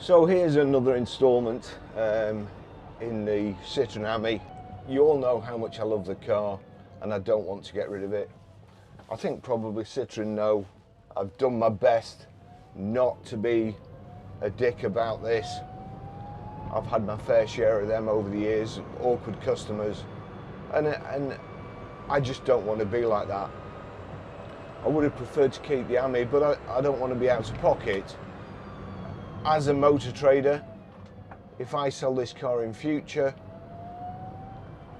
So here's another instalment in the Citroen Ami. You all know how much I love the car and I don't want to get rid of it. I think probably Citroen know I've done my best not to be a dick about this. I've had my fair share of them over the years, awkward customers, and I just don't want to be like that. I would have preferred to keep the Ami, but I don't want to be out of pocket. As a motor trader, if I sell this car in future,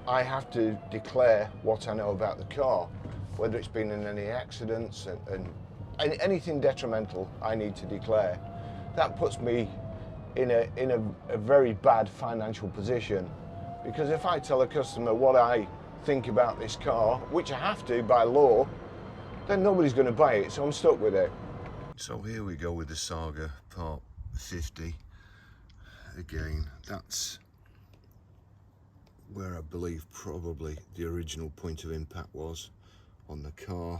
I have to declare what I know about the car, whether it's been in any accidents and anything detrimental I need to declare. That puts me in a very bad financial position, because if I tell a customer what I think about this car, which I have to by law, then nobody's going to buy it, so I'm stuck with it. So here we go with the Saga Part 50. Again, that's where I believe probably the original point of impact was on the car,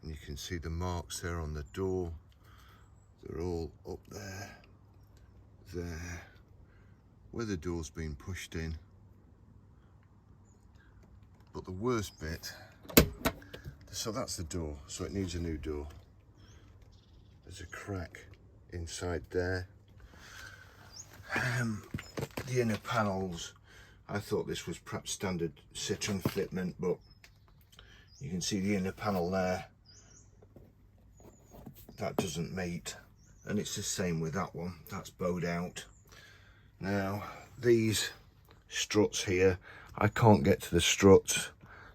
and you can see the marks there on the door. They're all up there, where the door's been pushed in. But the worst bit, so that's the door, so it needs a new door. There's a crack inside there. The inner panels, I thought this was perhaps standard Citroen fitment, but you can see the inner panel there, that doesn't meet, and it's the same with that one, that's bowed out. Now these struts here, I can't get to the struts,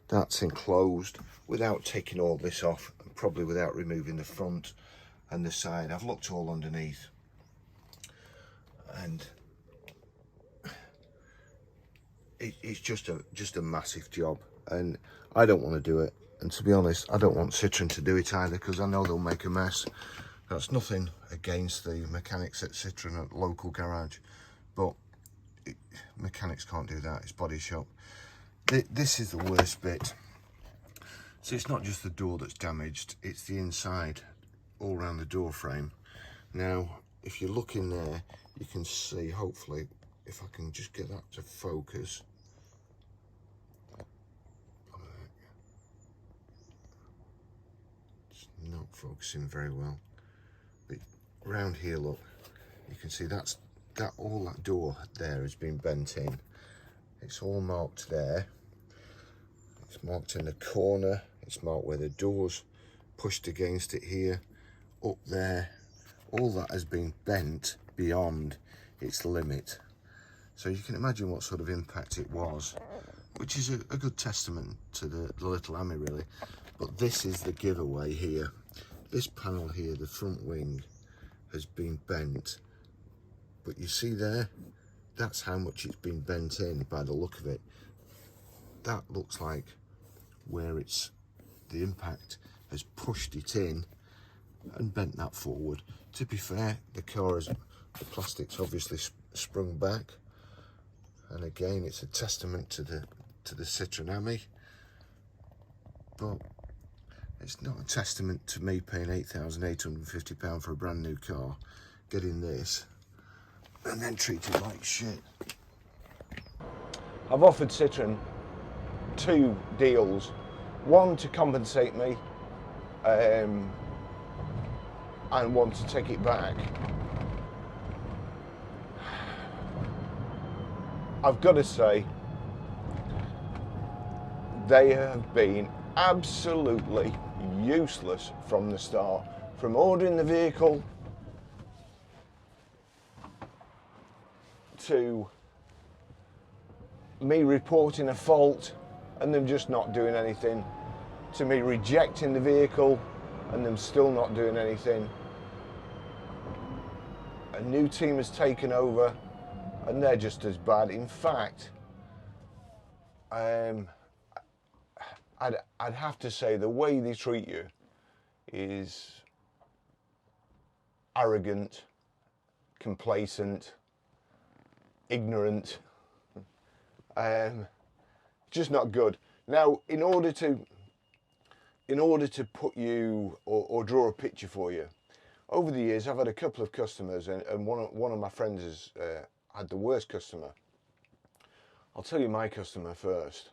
that's enclosed, without taking all this off, and probably without removing the front and the side. I've looked all underneath, and it's just a massive job, and I don't want to do it. And to be honest, I don't want Citroen to do it either, because I know they'll make a mess. That's nothing against the mechanics at Citroen at local garage, but mechanics can't do that, it's body shop. This is the worst bit. So it's not just the door that's damaged, it's the inside, all around the door frame. Now, if you look in there, you can see, hopefully, if I can just get that to focus. It's not focusing very well. But around here, look, you can see all that door there has been bent in. It's all marked there. It's marked in the corner. It's marked where the door's pushed against it here, up there. All that has been bent beyond its limit. So you can imagine what sort of impact it was, which is a good testament to the little Ami, really. But this is the giveaway here. This panel here, the front wing, has been bent. But you see there, that's how much it's been bent in by the look of it. That looks like where the impact has pushed it in and bent that forward. To be fair, the plastic's obviously sprung back, and again, it's a testament to the Citroen Ami. But it's not a testament to me paying £8,850 for a brand new car, getting this, and then treat it like shit. I've offered Citroen 2 deals. One to compensate me, and one to take it back. I've got to say, they have been absolutely useless from the start. From ordering the vehicle to me reporting a fault and them just not doing anything, to me rejecting the vehicle and them still not doing anything. A new team has taken over and they're just as bad. In fact, I'd have to say the way they treat you is arrogant, complacent, ignorant, just not good. Now, in order to put you or draw a picture for you over the years, I've had a couple of customers, and one of my friends has had the worst customer. I'll tell you my customer first.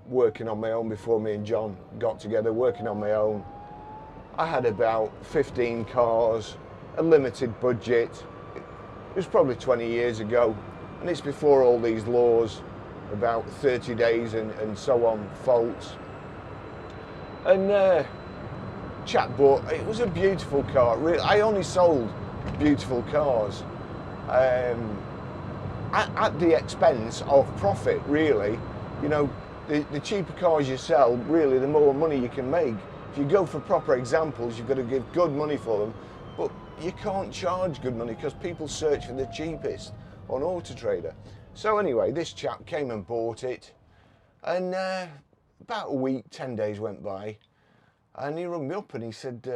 Working on my own before me and John got together, working on my own. I had about 15 cars, a limited budget. It was probably 20 years ago, and it's before all these laws about 30 days and so on, faults. And chap bought, it was a beautiful car. Really, I only sold beautiful cars at the expense of profit, really. You know, the cheaper cars you sell, really, the more money you can make. If you go for proper examples, you've got to give good money for them, but you can't charge good money because people search for the cheapest on Auto Trader. So anyway, this chap came and bought it, and about a week, 10 days went by, and he rang me up and he said,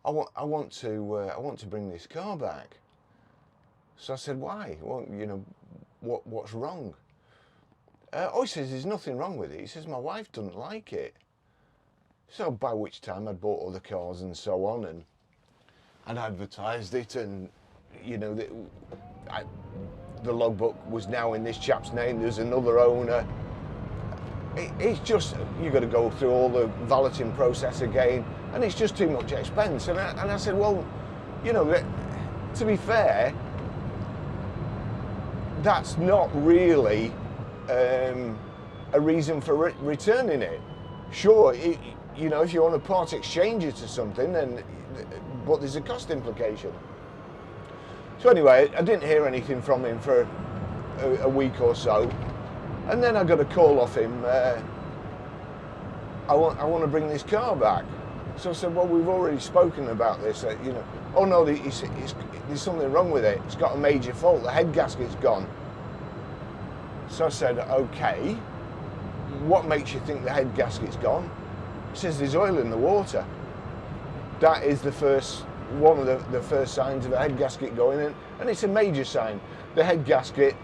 I want to bring this car back. So I said, why? Well, you know, what's wrong? He says, there's nothing wrong with it. He says, my wife doesn't like it. So by which time I'd bought other cars and so on, and I'd advertised it, and you know, the logbook was now in this chap's name. There's another owner. It's just, you've got to go through all the valeting process again, and it's just too much expense. And I said, well, you know, to be fair, that's not really a reason for returning it. Sure, you know, if you want to part exchange it to something, then, but there's a cost implication. So anyway, I didn't hear anything from him for a week or so, and then I got a call off him. I want to bring this car back. So I said, well, we've already spoken about this. You know, oh no, there's something wrong with it. It's got a major fault. The head gasket's gone. So I said, okay, what makes you think the head gasket's gone? He says, there's oil in the water. That is one of the first signs of a head gasket going in, and it's a major sign. The head gasket,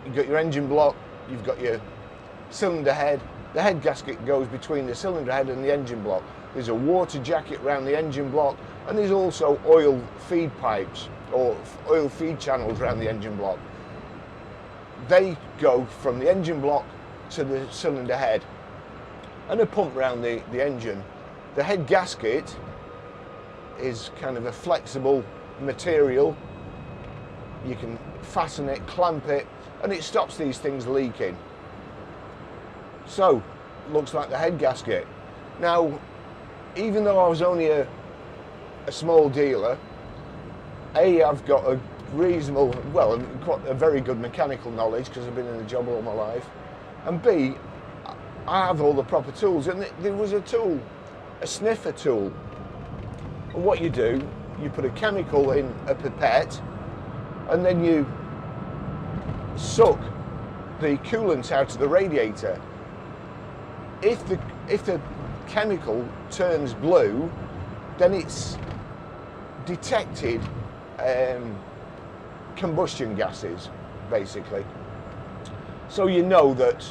you've got your engine block, you've got your cylinder head. The head gasket goes between the cylinder head and the engine block. There's a water jacket around the engine block, and there's also oil feed pipes or oil feed channels around the engine block. They go from the engine block to the cylinder head and a pump around the engine. The head gasket is kind of a flexible material. You can fasten it, clamp it, and it stops these things leaking. So, looks like the head gasket. Now, even though I was only a small dealer, I've got a reasonable, well, quite a very good mechanical knowledge because I've been in the job all my life, and B, I have all the proper tools. And there was a tool, a sniffer tool, and what you do, you put a chemical in a pipette, and then you suck the coolant out of the radiator. If the chemical turns blue, then it's detected combustion gases, basically. So you know that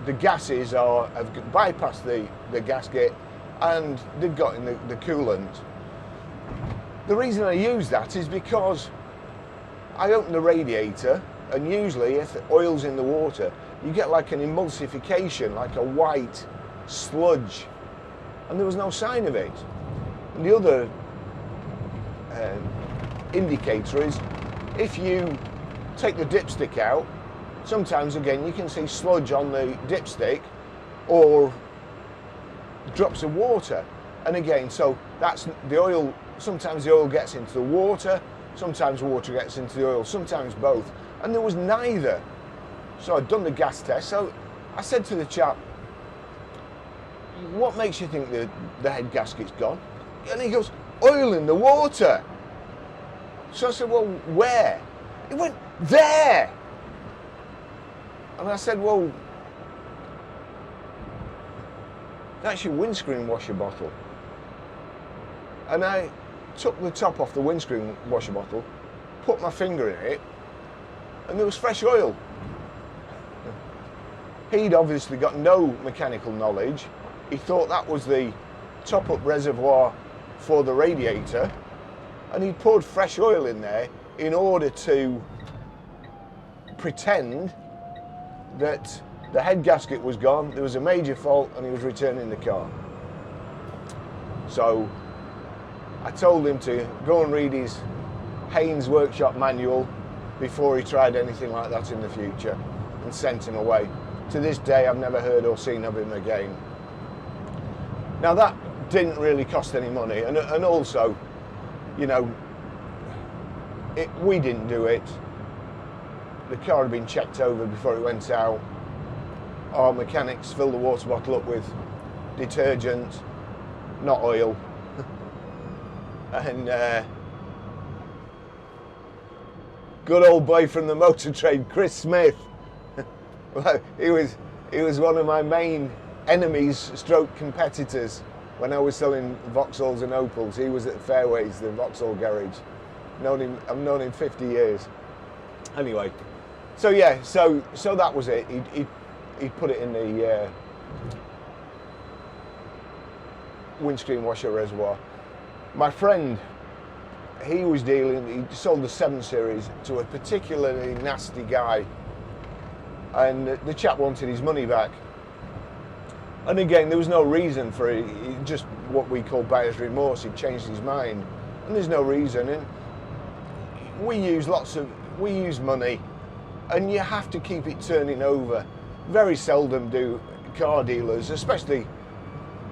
the gases have bypassed the gasket and they've got in the coolant. The reason I use that is because I open the radiator, and usually if the oil's in the water, you get like an emulsification, like a white sludge, and there was no sign of it. And the other indicator is if you take the dipstick out, sometimes again you can see sludge on the dipstick or drops of water. And again, so that's the oil. Sometimes the oil gets into the water, sometimes water gets into the oil, sometimes both. And there was neither. So I'd done the gas test. So I said to the chap, what makes you think the head gasket's gone? And he goes, oil in the water. So I said, well, where? He went, there. And I said, well, that's your windscreen washer bottle. And I took the top off the windscreen washer bottle, put my finger in it, and there was fresh oil. He'd obviously got no mechanical knowledge. He thought that was the top-up reservoir for the radiator, and he'd poured fresh oil in there in order to pretend that the head gasket was gone, there was a major fault, and he was returning the car. So I told him to go and read his Haynes workshop manual before he tried anything like that in the future, and sent him away. To this day, I've never heard or seen of him again. Now that didn't really cost any money, and also, you know, we didn't do it. The car had been checked over before it went out. Our mechanics filled the water bottle up with detergent, not oil. And good old boy from the motor trade, Chris Smith. Well, he was one of my main enemies stroke competitors when I was selling Vauxhalls and Opels. He was at Fairways, the Vauxhall garage. I've known him 50 years. Anyway, so yeah, so that was it. He put it in the windscreen washer reservoir. My friend, he sold the 7 Series to a particularly nasty guy, and the chap wanted his money back. And again, there was no reason for it, just what we call buyer's remorse. He'd changed his mind, and there's no reason. And we use money, and you have to keep it turning over. Very seldom do car dealers, especially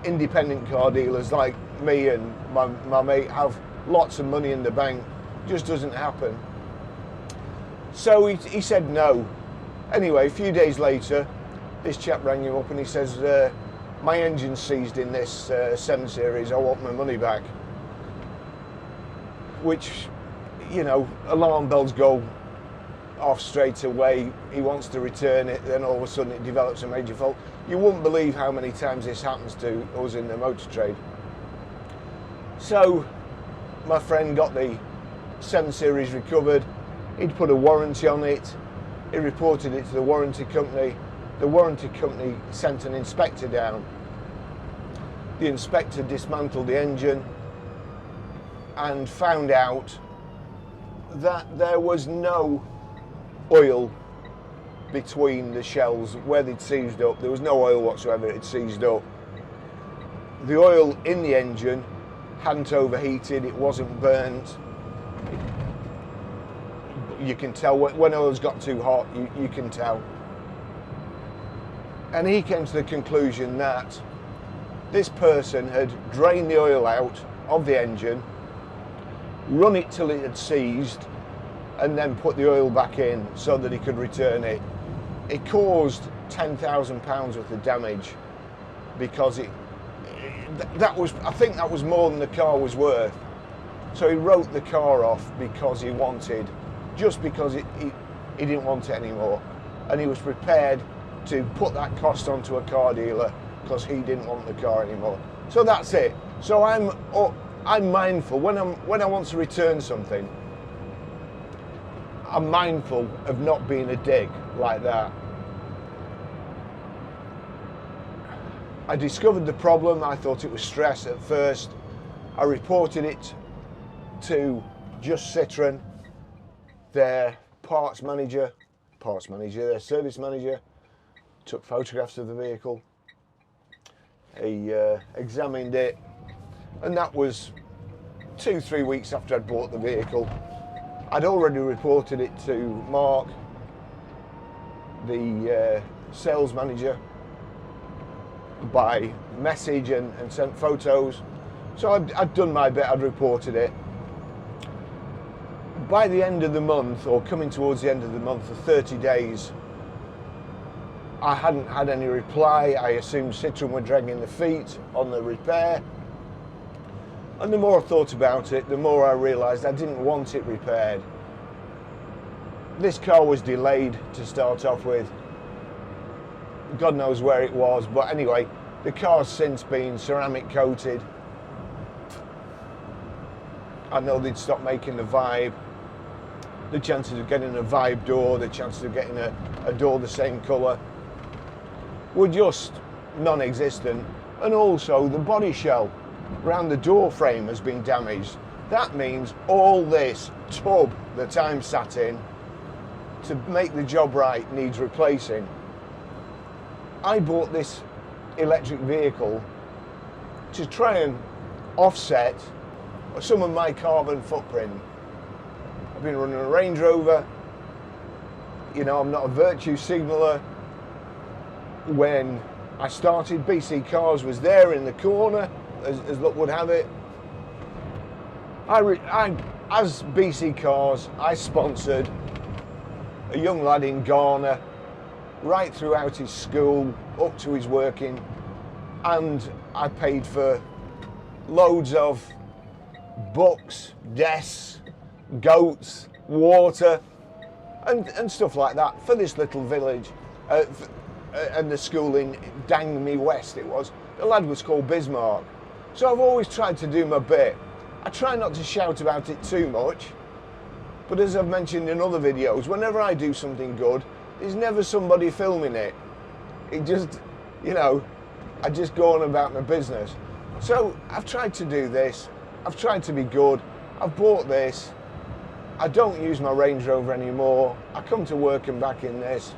independent car dealers like me and my mate, have lots of money in the bank. Just doesn't happen. So he said no. Anyway, a few days later, this chap rang him up and he says, my engine's seized in this 7 Series, I want my money back. Which, you know, alarm bells go off straight away. He wants to return it, then all of a sudden it develops a major fault. You wouldn't believe how many times this happens to us in the motor trade. So my friend got the 7 Series recovered. He'd put a warranty on it. He reported it to the warranty company. The warranty company sent an inspector down. The inspector dismantled the engine and found out that there was no oil between the shells where they'd seized up. There was no oil whatsoever, it seized up. The oil in the engine hadn't overheated, it wasn't burnt. You can tell when oil's got too hot, you can tell. And he came to the conclusion that this person had drained the oil out of the engine, run it till it had seized, and then put the oil back in so that he could return it. It caused £10,000 worth of damage because I think that was more than the car was worth. So he wrote the car off because he didn't want it anymore, and he was prepared to put that cost onto a car dealer because he didn't want the car anymore. So that's it. So I'm mindful when I want to return something. I'm mindful of not being a dick like that. I discovered the problem. I thought it was stress at first. I reported it to Just Citroen, their their service manager, took photographs of the vehicle. He examined it, and that was 2-3 weeks after I'd bought the vehicle. I'd already reported it to Mark, the sales manager, by message and sent photos. So I'd done my bit, I'd reported it. By the end of the month, or coming towards the end of the month, for 30 days, I hadn't had any reply. I assumed Citroen were dragging their feet on the repair. And the more I thought about it, the more I realised I didn't want it repaired. This car was delayed to start off with. God knows where it was, but anyway, the car's since been ceramic coated. I know they'd stopped making the Vibe. The chances of getting a Vibe door, the chances of getting a door the same colour were just non-existent. And also the body shell around the door frame has been damaged. That means all this tub that I'm sat in to make the job right needs replacing. I bought this electric vehicle to try and offset some of my carbon footprint. I've been running a Range Rover, you know, I'm not a virtue signaller. When I started, BC Cars was there in the corner, as luck would have it. As BC Cars, I sponsored a young lad in Ghana right throughout his school, up to his working, and I paid for loads of books, desks, goats, water, and stuff like that for this little village, and the school in Dangme West it was. The lad was called Bismarck. So I've always tried to do my bit. I try not to shout about it too much, but as I've mentioned in other videos, whenever I do something good, there's never somebody filming it. It just, you know, I just go on about my business. So I've tried to do this. I've tried to be good. I've bought this. I don't use my Range Rover anymore. I come to work and back in this.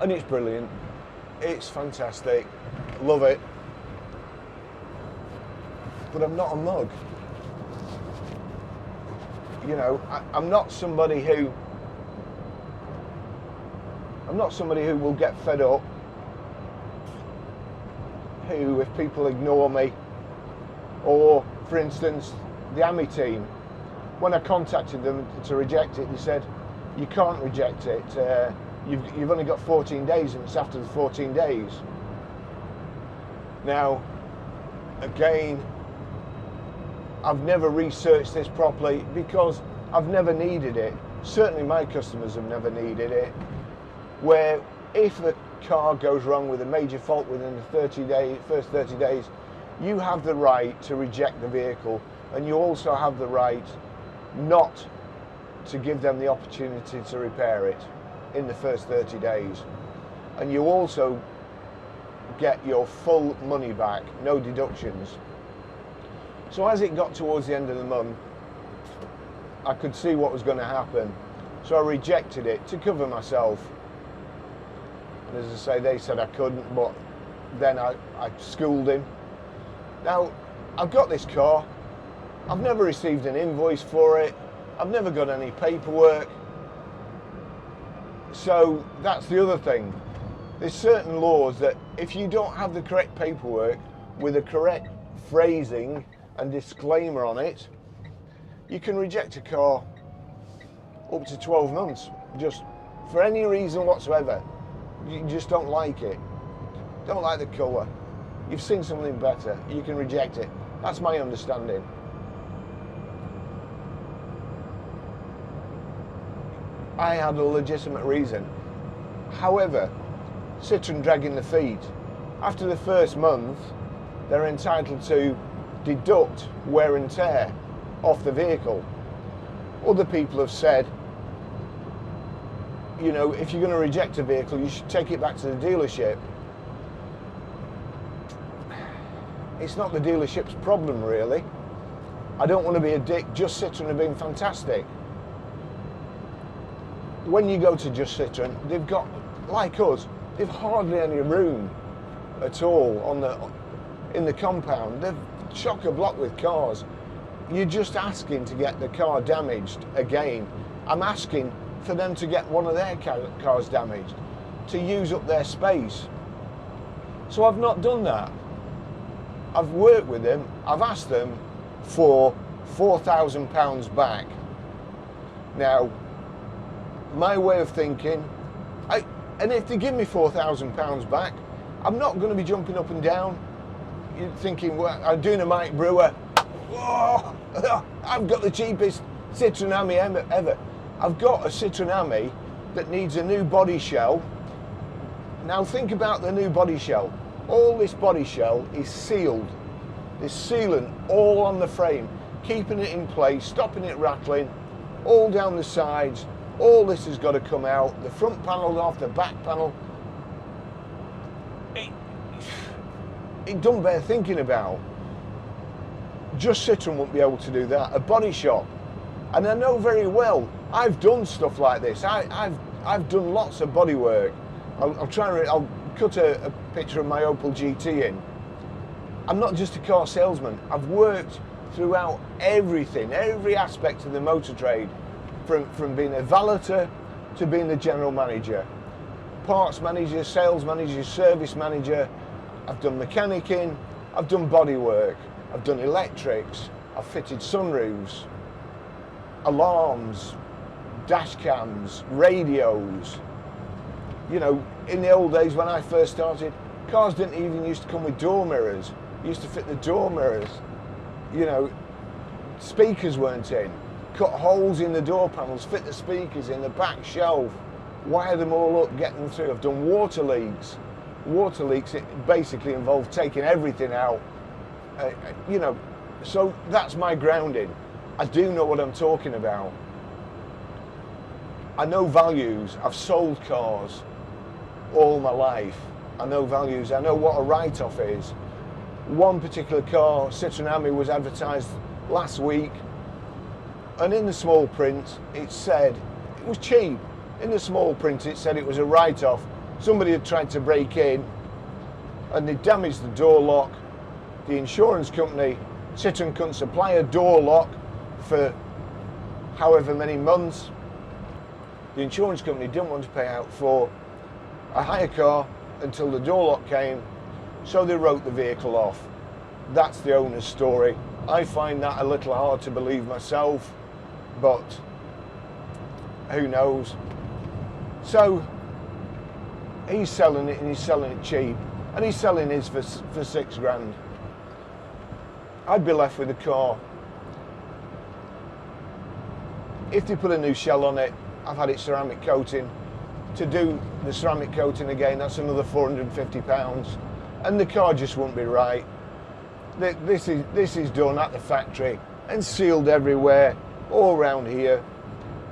And it's brilliant. It's fantastic. Love it. But I'm not a mug. You know, I'm not somebody who will get fed up, who, if people ignore me, or for instance the Ami team, when I contacted them to reject it, they said you can't reject it, you've only got 14 days and it's after the 14 days. Now again, I've never researched this properly because I've never needed it. Certainly my customers have never needed it. Where if the car goes wrong with a major fault within the first 30 days, you have the right to reject the vehicle, and you also have the right not to give them the opportunity to repair it in the first 30 days. And you also get your full money back, no deductions. So as it got towards the end of the month, I could see what was going to happen. So I rejected it to cover myself. And as I say, they said I couldn't, but then I schooled him. Now, I've got this car. I've never received an invoice for it. I've never got any paperwork. So that's the other thing. There's certain laws that if you don't have the correct paperwork with the correct phrasing and disclaimer on it, you can reject a car up to 12 months, just for any reason whatsoever. You just don't like it, don't like the colour, you've seen something better, you can reject it. That's my understanding. I had a legitimate reason. However, Citroen dragging the feet. After the first month, they're entitled to deduct wear and tear off the vehicle. Other people have said, you know, if you're going to reject a vehicle, you should take it back to the dealership. It's not the dealership's problem, really. I don't want to be a dick. Just Citroen have been fantastic. When you go to Just Citroen, they've got, like us, they've hardly any room at all in the compound. They're chock-a-block with cars. You're just asking to get the car damaged again. I'm asking for them to get one of their cars damaged, to use up their space. So I've not done that. I've worked with them, I've asked them for £4,000 back. Now, my way of thinking, and if they give me £4,000 back, I'm not going to be jumping up and down. You're thinking, well, I'm doing a Mike Brewer. Oh, I've got the cheapest Citroen Ami ever. I've got a Citroen Ami that needs a new body shell. Now think about the new body shell. All this body shell is sealed. There's sealant all on the frame, keeping it in place, stopping it rattling, all down the sides. All this has got to come out. The front panel's off, the back panel. It don't bear thinking about. Just Citroen won't be able to do that. A body shop, and I know very well, I've done stuff like this. I've done lots of body work. I'll cut a picture of my Opel GT in. I'm not just a car salesman. I've worked throughout everything, every aspect of the motor trade, from being a valeter to being the general manager, parts manager, sales manager, service manager. I've done mechanicking, I've done body work, I've done electrics, I've fitted sunroofs, alarms, dash cams, radios. You know, in the old days when I first started, cars didn't even used to come with door mirrors. You used to fit the door mirrors. You know, speakers weren't in. Cut holes in the door panels, fit the speakers in the back shelf, wire them all up, get them through. I've done water leaks. Water leaks, it basically involved taking everything out. You know, so that's my grounding. I do know what I'm talking about. I know values. I've sold cars all my life. I know values. I know what a write-off is. One particular car, Citroen Ami, was advertised last week, and in the small print it said it was cheap. In the small print it said it was a write-off. Somebody had tried to break in and they damaged the door lock. The insurance company, Citroen couldn't supply a door lock for however many months. The insurance company didn't want to pay out for a hire car until the door lock came, so they wrote the vehicle off. That's the owner's story. I find that a little hard to believe myself, but who knows. So he's selling it, and he's selling it cheap, and he's selling his for £6,000. I'd be left with a car. If they put a new shell on it, I've had it ceramic coating. To do the ceramic coating again, that's another £450, and the car just won't be right. This is done at the factory and sealed everywhere, all around here,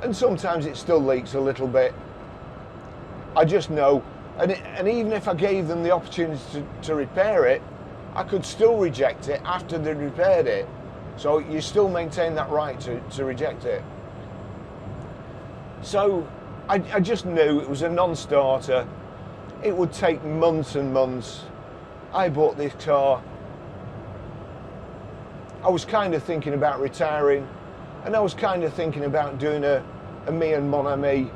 and sometimes it still leaks a little bit. I just know, and even if I gave them the opportunity to repair it, I could still reject it after they repaired it. So you still maintain that right to reject it. So I just knew it was a non-starter. It would take months and months. I bought this car. I was kind of thinking about retiring, and I was kind of thinking about doing a me and mon ami,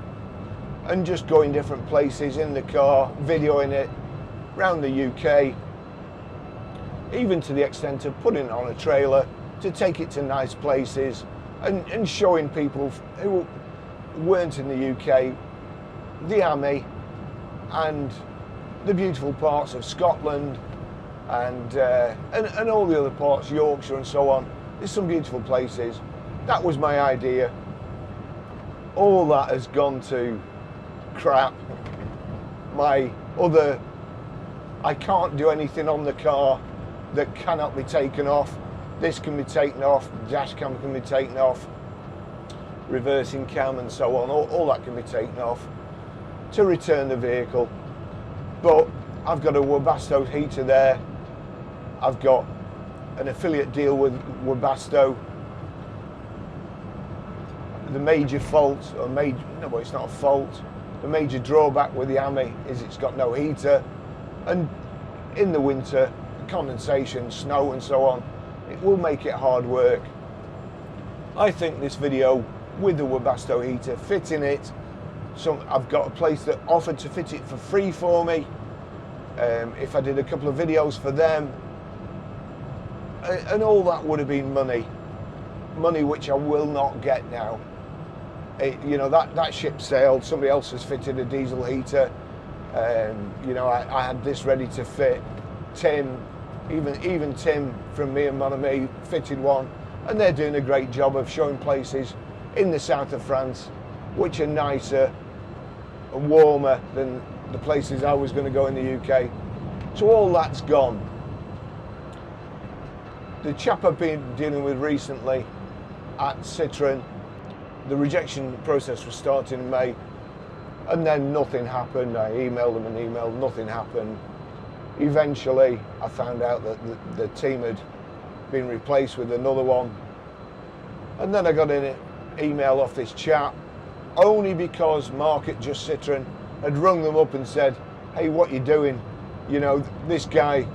and just going different places in the car, videoing it around the UK, even to the extent of putting it on a trailer to take it to nice places and showing people who weren't in the UK the Ami and the beautiful parts of Scotland and all the other parts, Yorkshire and so on. There's some beautiful places. That was my idea. All that has gone to crap. I can't do anything on the car that cannot be taken off. This can be taken off, dash cam can be taken off, reversing cam and so on, all that can be taken off to return the vehicle. But I've got a Webasto heater there. I've got an affiliate deal with Webasto. The major fault, no, it's not a fault, the major drawback with the Ami is it's got no heater, and in the winter, condensation, snow and so on, it will make it hard work. I think this video with the Webasto heater, fitting it, I've got a place that offered to fit it for free for me, if I did a couple of videos for them, and all that would have been money which I will not get now. You know, that ship sailed. Somebody else has fitted a diesel heater. You know, I had this ready to fit. Tim, even Tim from Me and Mon Ami fitted one, and they're doing a great job of showing places in the south of France which are nicer and warmer than the places I was going to go in the UK. So all that's gone. The chap I've been dealing with recently at Citroen, the rejection process was starting in May, and then nothing happened. I emailed them and emailed, nothing happened. Eventually I found out that the team had been replaced with another one. And then I got an email off this chap, only because Mark at Just Citroen had rung them up and said, hey, what you doing? You know, this guy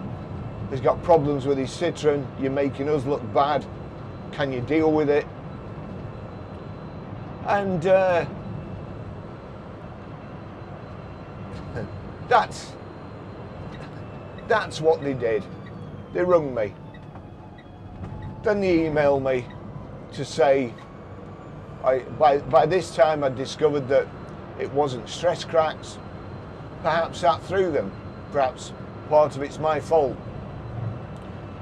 has got problems with his Citroen, you're making us look bad, can you deal with it? And that's what they did. They rung me. Then they emailed me to say, by this time I discovered that it wasn't stress cracks. Perhaps that threw them. Perhaps part of it's my fault.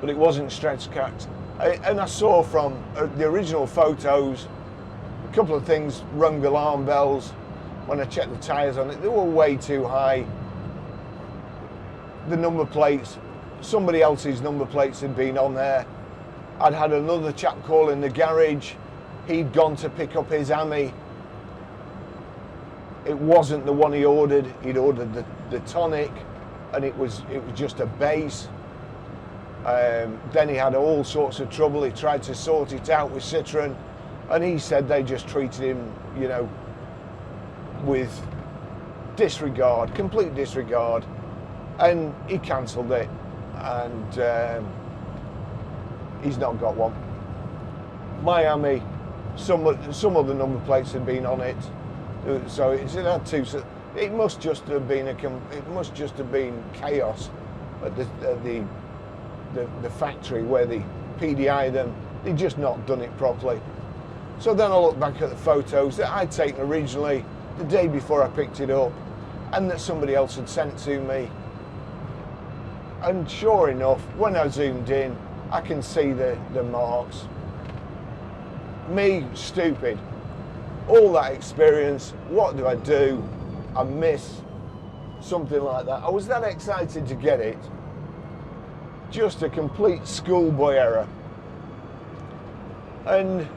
But it wasn't stress cracks. And I saw from the original photos, a couple of things rung alarm bells. When I checked the tyres on it, they were way too high. The number plates, somebody else's number plates had been on there. I'd had another chap call in the garage. He'd gone to pick up his Ami. It wasn't the one he ordered. He'd ordered the tonic, and it was just a base. Then he had all sorts of trouble. He tried to sort it out with Citroen, and he said they just treated him, you know, with disregard, complete disregard, and he cancelled it, and he's not got one. My Ami, some of the number plates had been on it, so it had two. So it must just have been chaos at the factory where they PDI them. They'd just not done it properly. So then I look back at the photos that I'd taken originally the day before I picked it up, and that somebody else had sent to me. And sure enough, when I zoomed in, I can see the marks. Me, stupid. All that experience, what do? I miss something like that. I was that excited to get it. Just a complete schoolboy error. And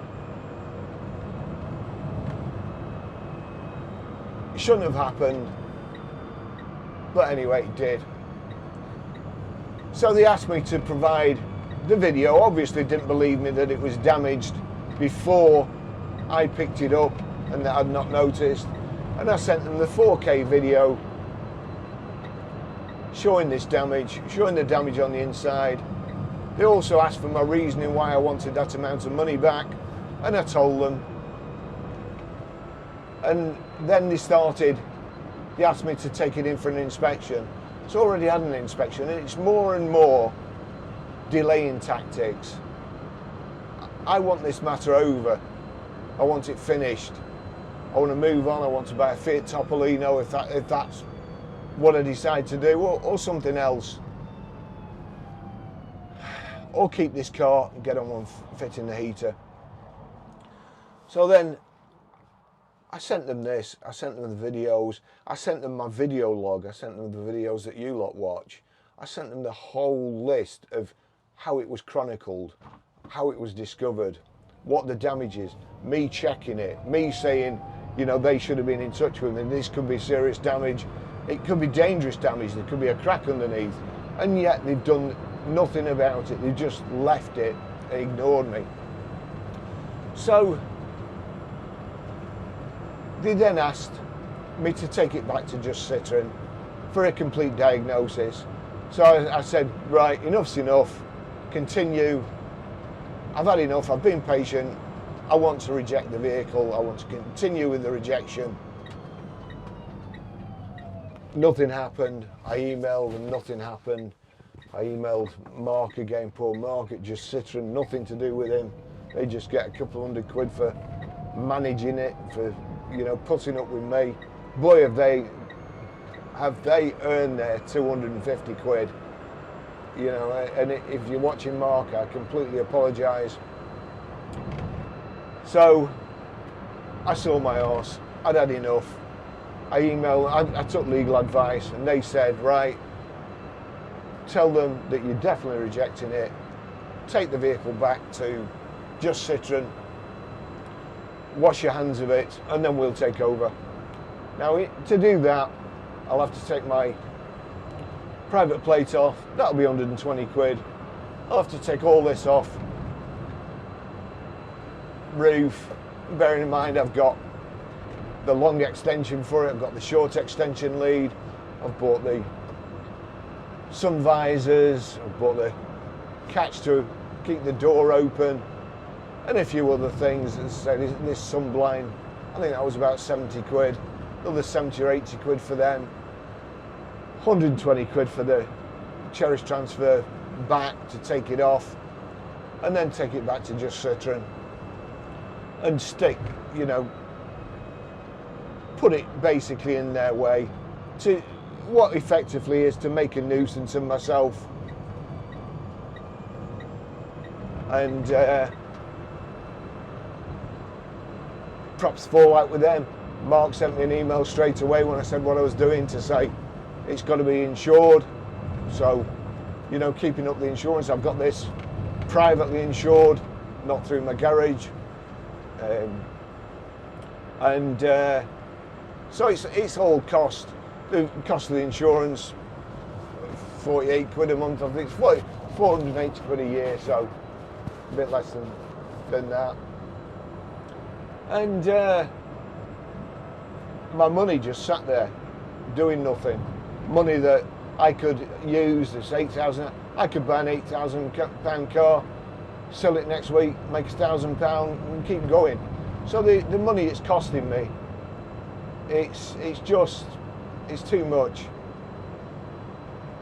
it shouldn't have happened. But anyway, it did. So they asked me to provide the video. Obviously didn't believe me that it was damaged before I picked it up and that I'd not noticed. And I sent them the 4K video showing this damage, showing the damage on the inside. They also asked for my reasoning why I wanted that amount of money back, and I told them. And then they asked me to take it in for an inspection. It's already had an inspection, and it's more and more delaying tactics. I want this matter over. I want it finished. I want to move on. I want to buy a Fiat Topolino if that's what I decide to do, or something else. Or keep this car and get on one fitting the heater. So then I sent them this, I sent them the videos, I sent them my video log, I sent them the videos that you lot watch. I sent them the whole list of how it was chronicled, how it was discovered, what the damage is, me checking it, me saying, you know, they should have been in touch with me, this could be serious damage, it could be dangerous damage, there could be a crack underneath, and yet they've done nothing about it, they've just left it and ignored me. So they then asked me to take it back to Just Citroen for a complete diagnosis. So I said, right, enough's enough, continue. I've had enough, I've been patient. I want to reject the vehicle, I want to continue with the rejection. Nothing happened. I emailed and nothing happened. I emailed Mark again, poor Mark at Just Citroen, nothing to do with him. They just get a couple £100 for managing it, for, you know, putting up with me. Boy, have they earned their 250 quid. You know, and if you're watching Mark, I completely apologise. So I saw my arse. I'd had enough. I took legal advice, and they said, right, tell them that you're definitely rejecting it. Take the vehicle back to Just Citroen, wash your hands of it, and then we'll take over. Now, to do that, I'll have to take my private plate off. That'll be 120 quid. I'll have to take all this off. Roof, bearing in mind I've got the long extension for it, I've got the short extension lead, I've bought the sun visors, I've bought the catch to keep the door open, and a few other things. As I say, this sun blind, I think that was about 70 quid, another 70 or 80 quid for them, 120 quid for the Cherish transfer back to take it off, and then take it back to just Citroen and stick, you know, put it basically in their way to what effectively is to make a nuisance of myself. And perhaps fall out with them. Mark sent me an email straight away when I said what I was doing to say it's got to be insured. So, you know, keeping up the insurance. I've got this privately insured, not through my garage. So it's all cost. The cost of the insurance, 48 quid a month. I think it's 480 quid a year, so a bit less than that. And my money just sat there, doing nothing. Money that I could use, this 8,000. I could buy an £8,000 car, sell it next week, make £1,000, and keep going. So the money it's costing me, it's too much.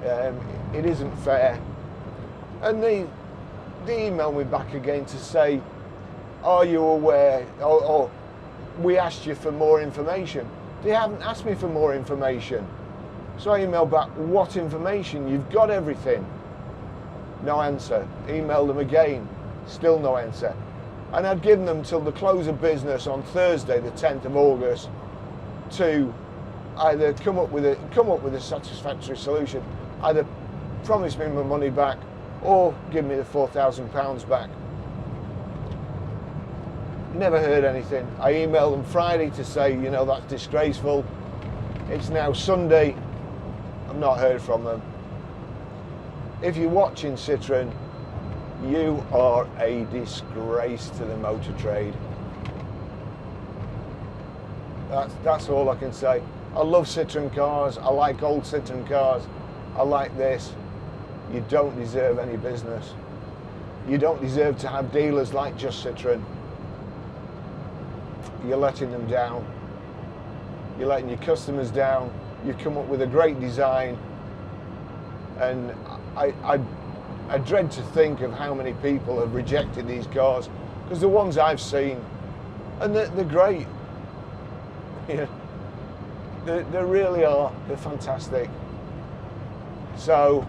It isn't fair. And they emailed me back again to say, are you aware, or we asked you for more information. They haven't asked me for more information. So I emailed back, what information? You've got everything. No answer. Emailed them again, still no answer. And I'd given them till the close of business on Thursday, the 10th of August, to either come up with a satisfactory solution, either promise me my money back or give me the £4,000 back. Never heard anything. I emailed them Friday to say, you know, that's disgraceful. It's now Sunday. I've not heard from them. If you're watching Citroen, you are a disgrace to the motor trade. That's all I can say. I love Citroen cars. I like old Citroen cars. I like this. You don't deserve any business. You don't deserve to have dealers like just Citroen. You're letting them down. You're letting your customers down. You come up with a great design, and I dread to think of how many people have rejected these cars, because the ones I've seen, and they're great. Yeah, they really are. They're fantastic. So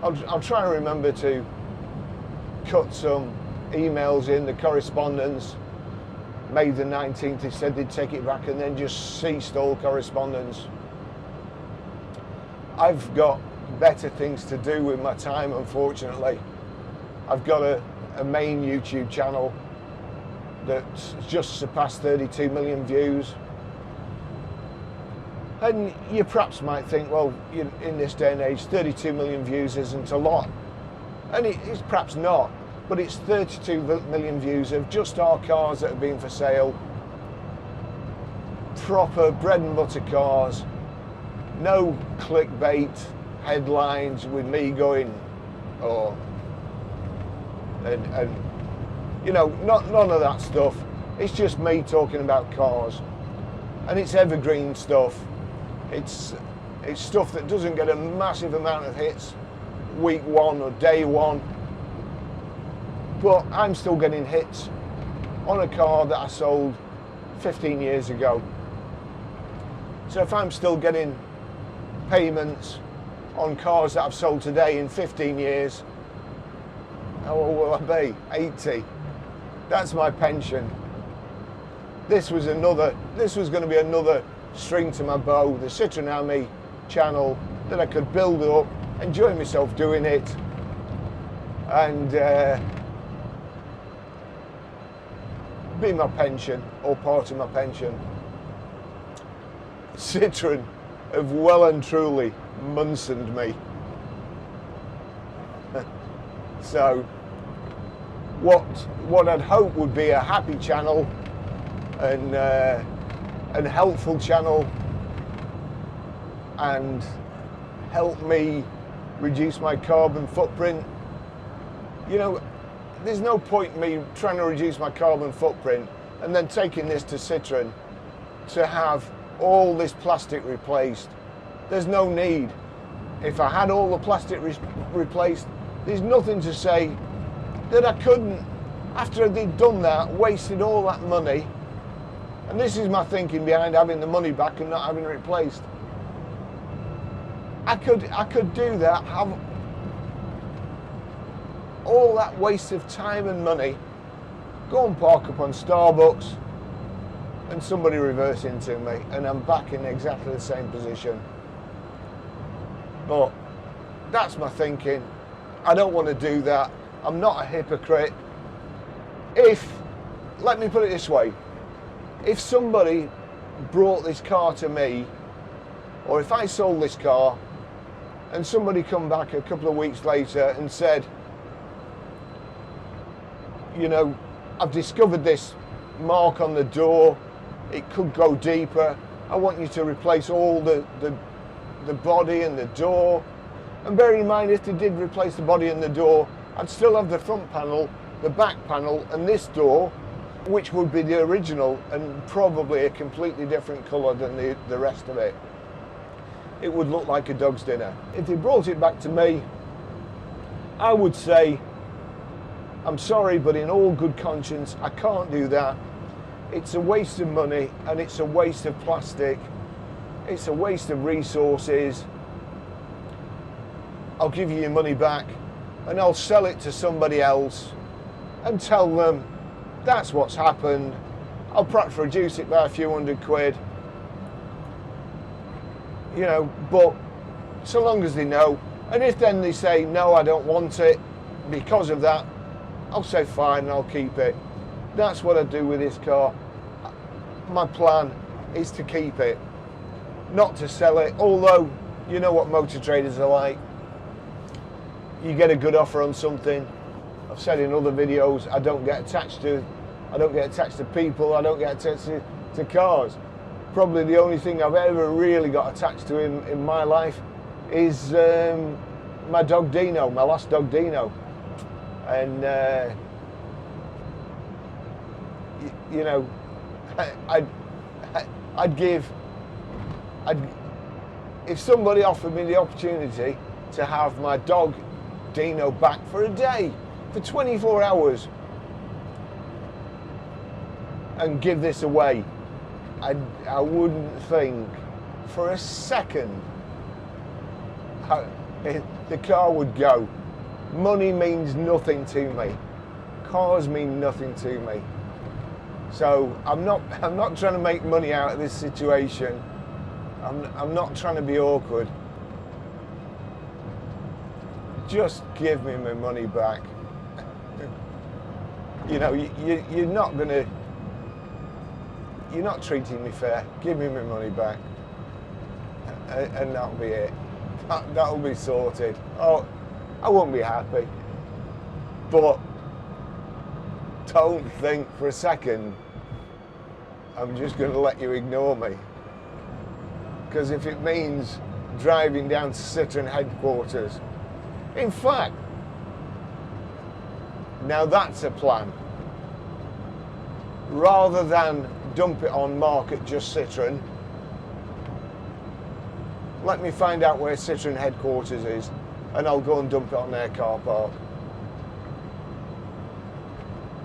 I'll try and remember to cut some emails in the correspondence. May the 19th, they said they'd take it back, and then just ceased all correspondence. I've got better things to do with my time, unfortunately. I've got a main YouTube channel that's just surpassed 32 million views. And you perhaps might think, well, in this day and age, 32 million views isn't a lot. And it's perhaps not. But it's 32 million views of just our cars that have been for sale. Proper bread and butter cars. No clickbait headlines with me going, oh, and you know, none of that stuff. It's just me talking about cars. And it's evergreen stuff. It's stuff that doesn't get a massive amount of hits week one or day one. But I'm still getting hits on a car that I sold 15 years ago. So if I'm still getting payments on cars that I've sold today in 15 years, how old will I be? 80. That's my pension. This was going to be another string to my bow, the Citroen Ami channel, that I could build up, enjoy myself doing it, and be my pension, or part of my pension. Citroen have well and truly Munsoned me. So what I'd hope would be a happy channel and helpful channel and help me reduce my carbon footprint. You know, there's no point in me trying to reduce my carbon footprint and then taking this to Citroen to have all this plastic replaced. There's no need. If I had all the plastic replaced, there's nothing to say that I couldn't, after they'd done that, wasted all that money. And this is my thinking behind having the money back and not having it replaced. I could do that, have all that waste of time and money, go and park up on Starbucks, and somebody reverse into me, and I'm back in exactly the same position. But that's my thinking. I don't want to do that. I'm not a hypocrite. Let me put it this way, if somebody brought this car to me, or if I sold this car, and somebody come back a couple of weeks later and said, you know, I've discovered this mark on the door, it could go deeper, I want you to replace all the body and the door. And bearing in mind, if they did replace the body and the door, I'd still have the front panel, the back panel, and this door, which would be the original and probably a completely different colour than the rest of it. It would look like a dog's dinner. If they brought it back to me, I would say, I'm sorry, but in all good conscience, I can't do that. It's a waste of money, and it's a waste of plastic. It's a waste of resources. I'll give you your money back, and I'll sell it to somebody else and tell them that's what's happened. I'll perhaps reduce it by a few £100. You know, but so long as they know, and if then they say, no, I don't want it because of that, I'll say fine and I'll keep it. That's what I do with this car. My plan is to keep it, not to sell it, although you know what motor traders are like. You get a good offer on something. I've said in other videos, I don't get attached to people, I don't get attached to cars. Probably the only thing I've ever really got attached to in my life is my dog Dino, my last dog Dino. And you know, if somebody offered me the opportunity to have my dog Dino back for a day, for 24 hours, and give this away, I wouldn't think for a second how the car would go. Money means nothing to me. Cars mean nothing to me. So I'm not trying to make money out of this situation. I'm not trying to be awkward. Just give me my money back. You know, you're not treating me fair. Give me my money back, and that'll be it. That'll be sorted. Oh, I won't be happy, but don't think for a second I'm just going to let you ignore me. Because if it means driving down to Citroen headquarters, in fact, now that's a plan. Rather than dump it on market just Citroen, let me find out where Citroen headquarters is, and I'll go and dump it on their car park.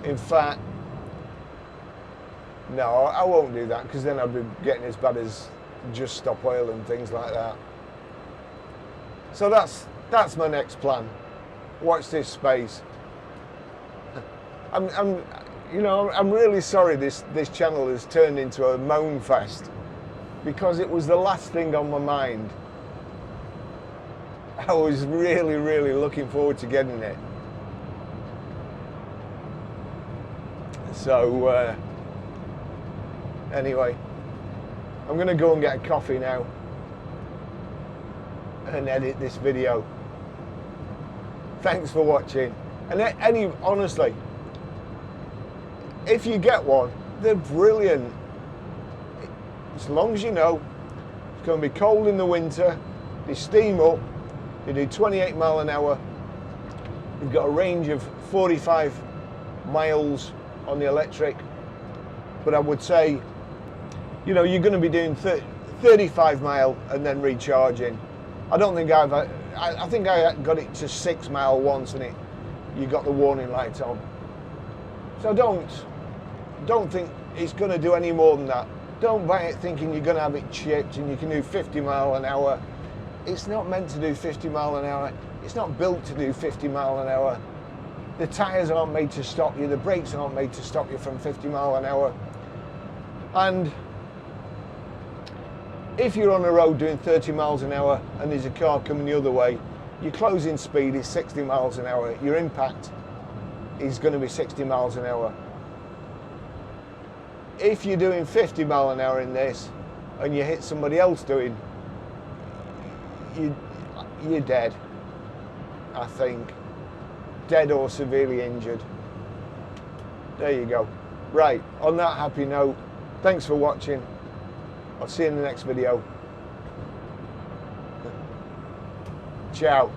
In fact, no, I won't do that, because then I'd be getting as bad as Just Stop Oil and things like that. So that's my next plan. Watch this space. I'm really sorry this channel has turned into a moan fest, because it was the last thing on my mind. I was really, really looking forward to getting it. So anyway, I'm going to go and get a coffee now and edit this video. Thanks for watching. And honestly, if you get one, they're brilliant. As long as you know it's going to be cold in the winter, they steam up, they do 28 mile an hour, you've got a range of 45 miles on the electric, but I would say, you know, you're going to be doing 35 mile and then recharging. I don't think I think I got it to 6 mile once, and you got the warning lights on. So don't think it's going to do any more than that. Don't buy it thinking you're going to have it chipped and you can do 50 mile an hour. It's not meant to do 50 mile an hour. It's not built to do 50 mile an hour. The tyres aren't made to stop you. The brakes aren't made to stop you from 50 mile an hour. And if you're on the road doing 30 miles an hour and there's a car coming the other way, your closing speed is 60 miles an hour. Your impact is going to be 60 miles an hour. If you're doing 50 mile an hour in this and you hit somebody else doing, you're dead, I think. Dead or severely injured. There you go. Right, on that happy note, thanks for watching. I'll see you in the next video. Ciao.